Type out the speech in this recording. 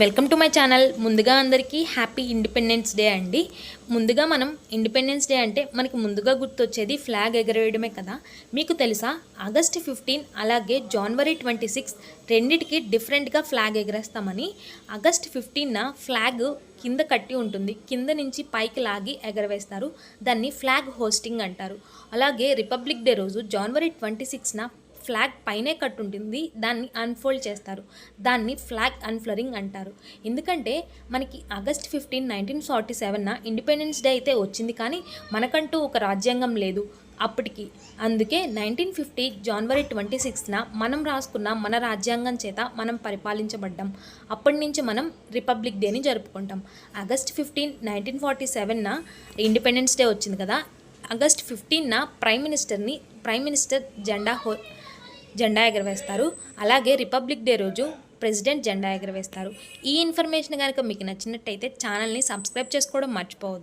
Welcome to my channel. ముందుగా అందరికీ happy independence day అండి. ముందుగా మనం ఇండిపెండెన్స్ డే అంటే మనకి ముందుగా గుర్తొచ్చేది ఫ్లాగ్ ఎగరవేయడమే కదా. మీకు తెలుసా, ఆగస్ట్ 15 అలాగే జనవరి 26 రెండిటికి డిఫరెంట్గా ఫ్లాగ్ ఎగరేస్తామని. ఆగస్ట్ 15న ఫ్లాగ్ కింద కట్టి ఉంటుంది, కింద నుంచి పైకి లాగి ఎగరవేస్తారు. దాన్ని ఫ్లాగ్ హోస్టింగ్ అంటారు. అలాగే రిపబ్లిక్ డే రోజు జనవరి 26న ఫ్లాగ్ పైనే కట్టుంటుంది, దాన్ని అన్ఫోల్డ్ చేస్తారు. దాన్ని ఫ్లాగ్ అన్ఫ్లరింగ్ అంటారు. ఎందుకంటే మనకి ఆగస్ట్ 15 1947న ఇండిపెండెన్స్ డే అయితే వచ్చింది, కానీ మనకంటూ ఒక రాజ్యాంగం లేదు అప్పటికి. అందుకే 1950 జనవరి 26న మనం రాసుకున్న మన రాజ్యాంగం చేత మనం పరిపాలించబడ్డాం. అప్పటి నుంచి మనం రిపబ్లిక్ డేని జరుపుకుంటాం. ఆగస్ట్ 15 1947న ఇండిపెండెన్స్ డే వచ్చింది కదా. ఆగస్ట్ 15న ప్రైమ్ మినిస్టర్ జెండా ఎగరవేస్తారు. అలాగే రిపబ్లిక్ డే రోజు ప్రెసిడెంట్ జెండా ఎగరవేస్తారు. ఈ ఇన్ఫర్మేషన్ కనుక మీకు నచ్చినట్టయితే ఛానల్ని సబ్స్క్రైబ్ చేసుకోవడం మర్చిపోవద్దు.